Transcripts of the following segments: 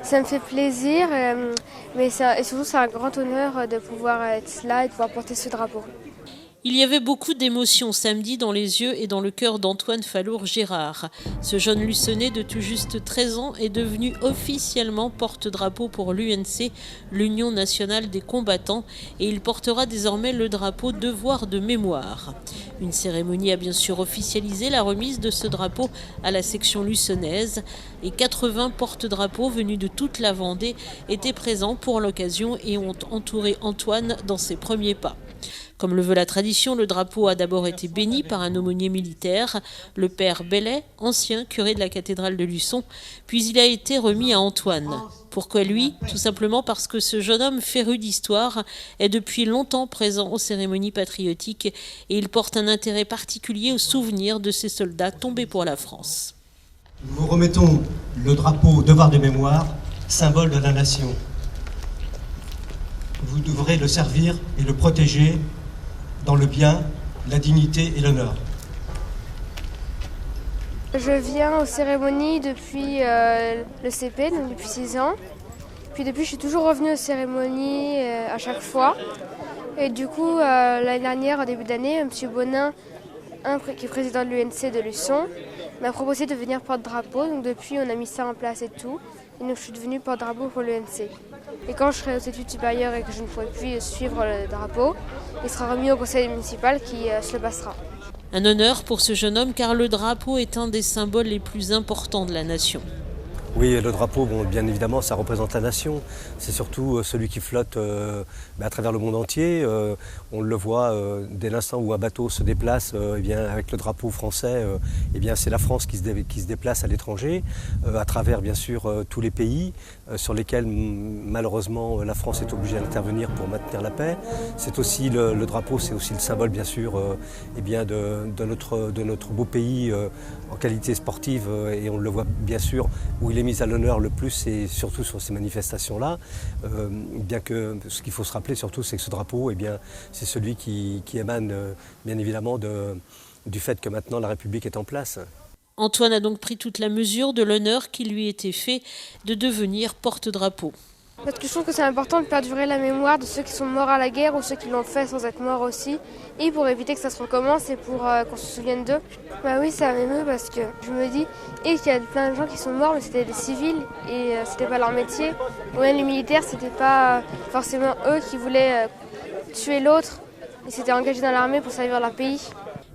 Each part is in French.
Ça me fait plaisir, mais et surtout c'est un grand honneur de pouvoir être là et de pouvoir porter ce drapeau. Il y avait beaucoup d'émotions samedi dans les yeux et dans le cœur d'Antoine Fallour-Gérard. Ce jeune Luçonnais de tout juste 13 ans est devenu officiellement porte-drapeau pour l'UNC, l'Union nationale des combattants, et il portera désormais le drapeau Devoir de mémoire. Une cérémonie a bien sûr officialisé la remise de ce drapeau à la section luçonnaise, et 80 porte-drapeaux venus de toute la Vendée étaient présents pour l'occasion et ont entouré Antoine dans ses premiers pas. Comme le veut la tradition, le drapeau a d'abord été béni par un aumônier militaire, le père Bellet, ancien curé de la cathédrale de Luçon, puis il a été remis à Antoine. Pourquoi lui ? Tout simplement parce que ce jeune homme féru d'histoire est depuis longtemps présent aux cérémonies patriotiques et il porte un intérêt particulier au souvenir de ces soldats tombés pour la France. Nous vous remettons le drapeau Devoir de mémoire, symbole de la nation. Vous devrez le servir et le protéger dans le bien, la dignité et l'honneur. Je viens aux cérémonies depuis le CP, donc depuis 6 ans. Puis depuis, je suis toujours revenue aux cérémonies à chaque fois. Et du coup, l'année dernière, au début d'année, M. Bonin, qui est président de l'UNC de Luçon, m'a proposé de venir porte-drapeau. Donc depuis, on a mis ça en place et tout. Et donc je suis devenue porte-drapeau pour l'UNC. Et quand je serai aux études supérieures et que je ne pourrai plus suivre le drapeau, il sera remis au conseil municipal qui se le passera. Un honneur pour ce jeune homme car le drapeau est un des symboles les plus importants de la nation. Oui, le drapeau, bon, bien évidemment, ça représente la nation. C'est surtout celui qui flotte à travers le monde entier. On le voit dès l'instant où un bateau se déplace eh bien, avec le drapeau français. Eh bien, c'est la France qui se déplace à l'étranger, à travers bien sûr tous les pays sur lesquels malheureusement la France est obligée d'intervenir pour maintenir la paix. C'est aussi le drapeau, c'est aussi le symbole bien sûr eh bien, de notre beau pays en qualité sportive et on le voit bien sûr où il est mis à l'honneur le plus et surtout sur ces manifestations-là, bien que ce qu'il faut se rappeler surtout c'est que ce drapeau, eh bien, c'est celui qui émane bien évidemment du fait que maintenant la République est en place. Antoine a donc pris toute la mesure de l'honneur qui lui était fait de devenir porte-drapeau. Parce que je trouve que c'est important de perdurer la mémoire de ceux qui sont morts à la guerre ou ceux qui l'ont fait sans être morts aussi. Et pour éviter que ça se recommence et pour qu'on se souvienne d'eux. Bah oui, ça m'émeut parce que je me dis et qu'il y a plein de gens qui sont morts mais c'était des civils et c'était pas leur métier. Ou même les militaires, c'était pas forcément eux qui voulaient tuer l'autre. Ils s'étaient engagés dans l'armée pour servir leur pays.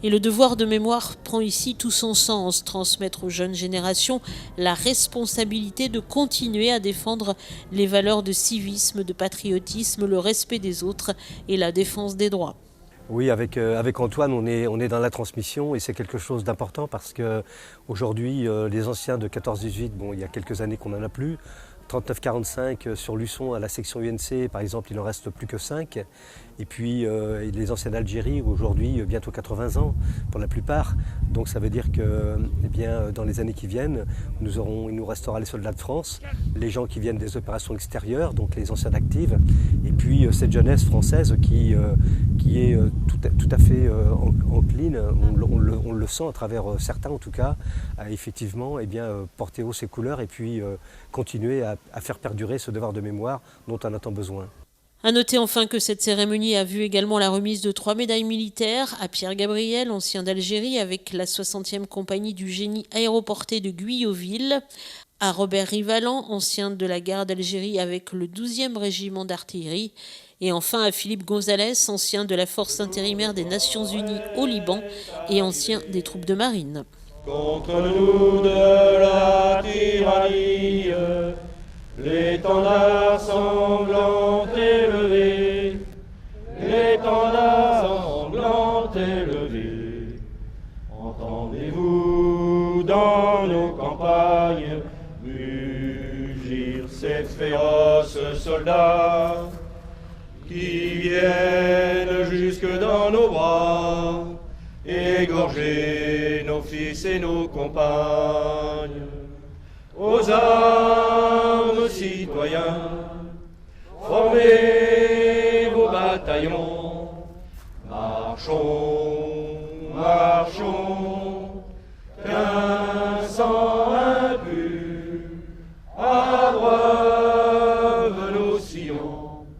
Et le devoir de mémoire prend ici tout son sens, transmettre aux jeunes générations la responsabilité de continuer à défendre les valeurs de civisme, de patriotisme, le respect des autres et la défense des droits. Oui, avec Antoine, on est dans la transmission et c'est quelque chose d'important parce qu'aujourd'hui, les anciens de 14-18, bon, il y a quelques années qu'on n'en a plus, 39-45 sur Luçon à la section UNC, par exemple, il n'en reste plus que 5. Et puis les anciens d'Algérie, aujourd'hui bientôt 80 ans pour la plupart. Donc ça veut dire que eh bien, dans les années qui viennent, il nous restera les soldats de France, les gens qui viennent des opérations extérieures, donc les anciens d'actives, et puis cette jeunesse française qui est tout à fait encline, on le sent à travers certains en tout cas, à effectivement eh bien, porter haut ses couleurs et puis continuer à faire perdurer ce devoir de mémoire dont on a tant besoin. À noter enfin que cette cérémonie a vu également la remise de 3 médailles militaires à Pierre Gabriel, ancien d'Algérie, avec la 60e compagnie du génie aéroporté de Guyotville, à Robert Rivalan, ancien de la guerre d'Algérie avec le 12e régiment d'artillerie, et enfin à Philippe Gonzalez, ancien de la force intérimaire des Nations Unies au Liban et ancien des troupes de marine. Contre nous de la tyrannie, l'étendard sanglant élevé, l'étendard sanglant élevé. Entendez-vous dans nos campagnes mugir ces féroces soldats qui viennent jusque dans nos bras, égorger nos fils et nos compagnes. Aux armes, citoyens, formez vos bataillons, marchons, marchons, qu'un sang impur à droite sang.